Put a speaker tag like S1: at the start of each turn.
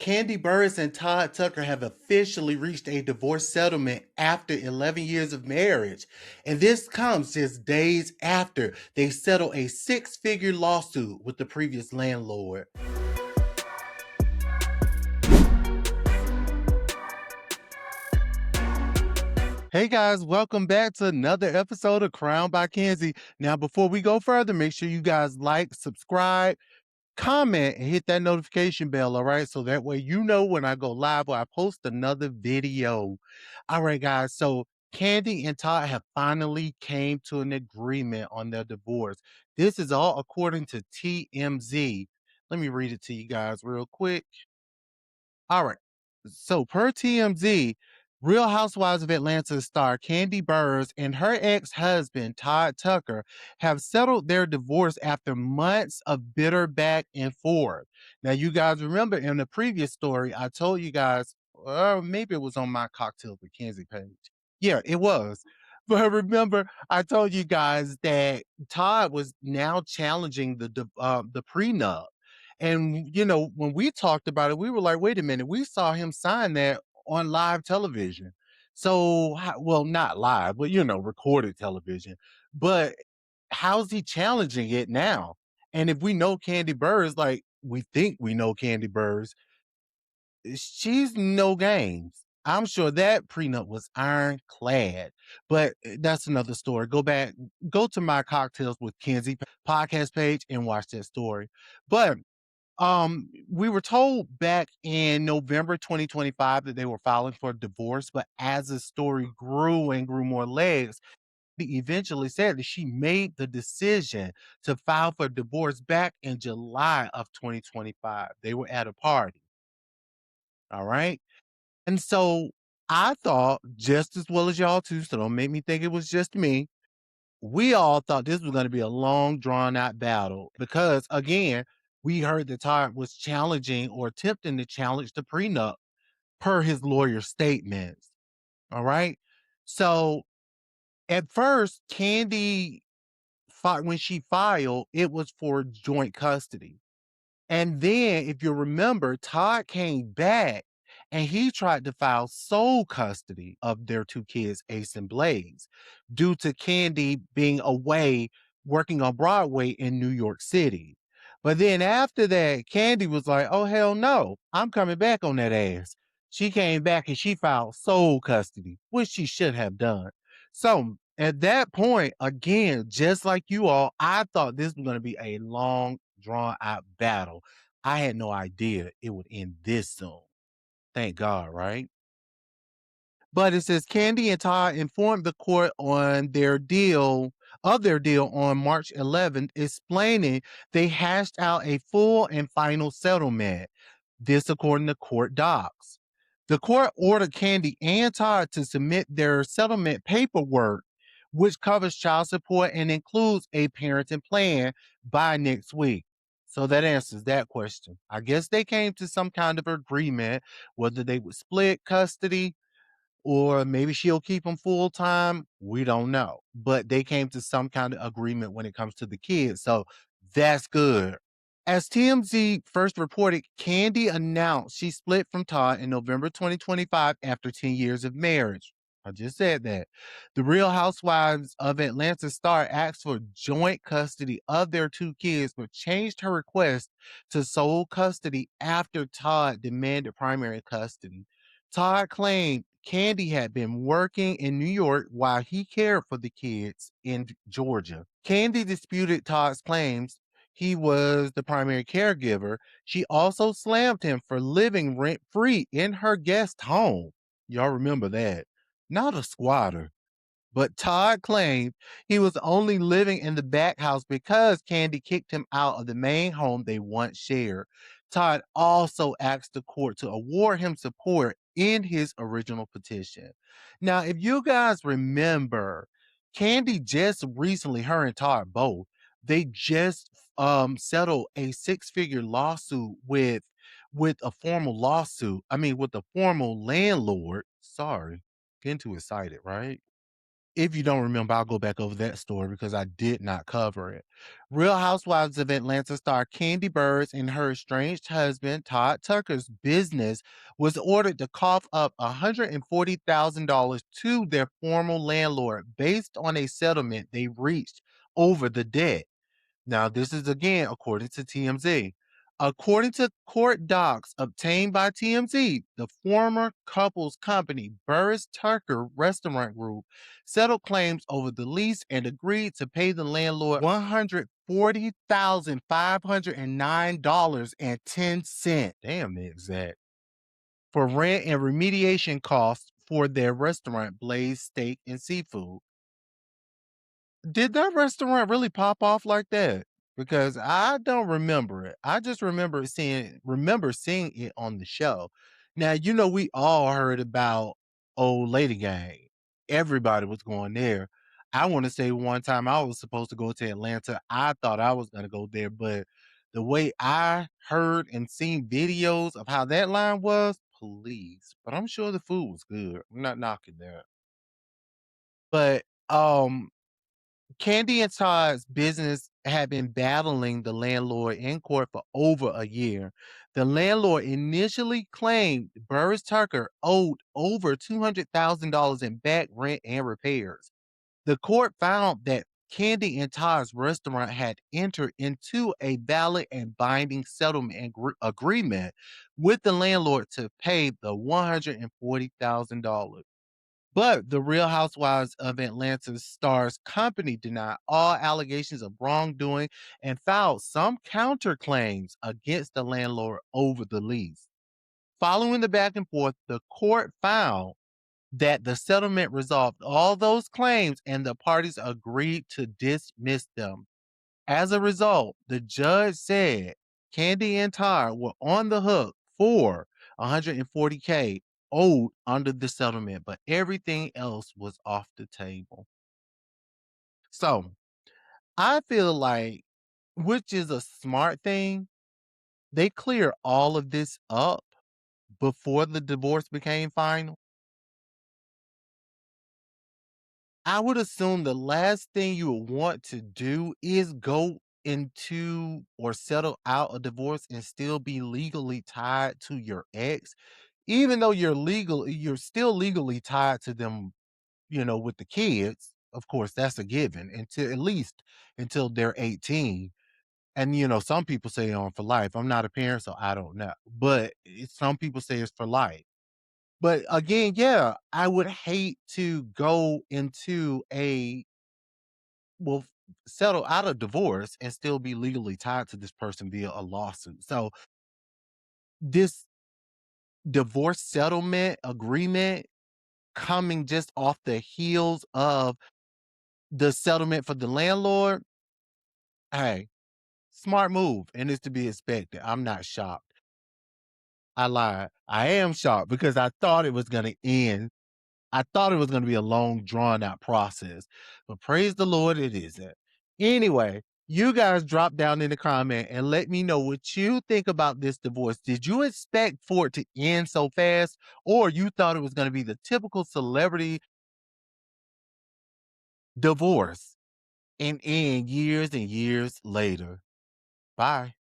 S1: Kandi Burruss and Todd Tucker have officially reached a divorce settlement after 11 years of marriage. And this comes just days after they settled a six-figure lawsuit with the previous landlord. Hey guys, welcome back to another episode of Crowned by Kenzie. Now, before we go further, make sure you guys like, subscribe, comment, and hit that notification bell, all right? So that way you know when I go live or I post another video. All right, guys. So Kandi and Todd have finally came to an agreement on their divorce. This is all according to TMZ. Let me read it to you guys real quick. All right. So per TMZ, Real Housewives of Atlanta star Kandi Burruss and her ex-husband Todd Tucker have settled their divorce after months of bitter back and forth. Now, you guys remember in the previous story, I told you guys, maybe it was on my Cocktails with Kenzie page. Yeah, it was. But remember, I told you guys that Todd was now challenging the prenup. And, when we talked about it, we were like, wait a minute, we saw him sign that on live television. So, well, not live, but, recorded television. But how's he challenging it now? And if we know Kandi Burruss, like we think we know Kandi Burruss, she's no games. I'm sure that prenup was ironclad, but that's another story. Go to my Cocktails with Kenzie podcast page and watch that story. But we were told back in November 2025 that they were filing for divorce, but as the story grew and grew more legs, they eventually said that she made the decision to file for divorce back in July of 2025. They were at a party. All right. And so I thought, just as well as y'all too, so don't make me think it was just me. We all thought this was going to be a long, drawn out battle because, again, we heard that Todd was challenging or attempting to challenge the prenup per his lawyer's statements. All right. So at first, when she filed, it was for joint custody. And then, if you remember, Todd came back and he tried to file sole custody of their two kids, Ace and Blaze, due to Kandi being away working on Broadway in New York City. But then after that, Kandi was like, oh, hell no, I'm coming back on that ass. She came back and she filed sole custody, which she should have done. So at that point, again, just like you all, I thought this was going to be a long, drawn out battle. I had no idea it would end this soon. Thank God, right? But it says Kandi and Todd informed the court on their deal on March 11th, explaining they hashed out a full and final settlement. This according to court docs. The court ordered Kandi and Todd to submit their settlement paperwork, which covers child support and includes a parenting plan by next week. So that answers that question. I guess they came to some kind of agreement, whether they would split custody or maybe she'll keep him full time. We don't know. But they came to some kind of agreement when it comes to the kids. So that's good. As TMZ first reported, Kandi announced she split from Todd in November 2025 after 10 years of marriage. I just said that. The Real Housewives of Atlanta star asked for joint custody of their two kids, but changed her request to sole custody after Todd demanded primary custody. Todd claimed Kandi had been working in New York while he cared for the kids in Georgia. Kandi disputed Todd's claims he was the primary caregiver. She also slammed him for living rent free in her guest home. Y'all remember that. Not a squatter. But Todd claimed he was only living in the back house because Kandi kicked him out of the main home they once shared. Todd also asked the court to award him support in his original petition. Now, if you guys remember, Kandi just recently, her and Todd both, they just settled a six-figure lawsuit with a formal lawsuit. I mean, with a formal landlord. Sorry, getting too excited, right? If you don't remember, I'll go back over that story because I did not cover it. Real Housewives of Atlanta star Kandi Burruss and her estranged husband, Todd Tucker's business was ordered to cough up $140,000 to their former landlord based on a settlement they reached over the debt. Now, this is again according to TMZ. According to court docs obtained by TMZ, the former couple's company, Burruss Tucker Restaurant Group, settled claims over the lease and agreed to pay the landlord $140,509.10. Damn the exact. For rent and remediation costs for their restaurant, Blaze Steak and Seafood. Did that restaurant really pop off like that? Because I don't remember it. I just remember seeing it on the show. Now, we all heard about Old Lady Gang. Everybody was going there. I want to say one time I was supposed to go to Atlanta. I thought I was going to go there, but the way I heard and seen videos of how that line was, please. But I'm sure the food was good. I'm not knocking that. But Kandi and Todd's business had been battling the landlord in court for over a year. The landlord initially claimed Burruss Tucker owed over $200,000 in back rent and repairs. The court found that Kandi and Todd's restaurant had entered into a valid and binding settlement agreement with the landlord to pay the $140,000. But the Real Housewives of Atlanta's star's company denied all allegations of wrongdoing and filed some counterclaims against the landlord over the lease. Following the back and forth, the court found that the settlement resolved all those claims and the parties agreed to dismiss them. As a result, the judge said Kandi and Todd were on the hook for 140K owed under the settlement, but everything else was off the table. So I feel like, which is a smart thing, they clear all of this up before the divorce became final. I would assume the last thing you would want to do is go into or settle out a divorce and still be legally tied to your ex, even though you're still legally tied to them, with the kids. Of course, that's a given until at least until they're 18. And some people say on for life. I'm not a parent, so I don't know. But some people say it's for life. But again, yeah, I would hate to go into well, settle out a divorce and still be legally tied to this person via a lawsuit. So this divorce settlement agreement coming just off the heels of the settlement for the landlord, hey, smart move. And it's to be expected. I'm not shocked. I lied. I am shocked because I thought it was going to end. I thought it was going to be a long, drawn out process, but praise the Lord, it isn't. Anyway, you guys drop down in the comment and let me know what you think about this divorce. Did you expect for it to end so fast, or you thought it was going to be the typical celebrity divorce and end years and years later? Bye.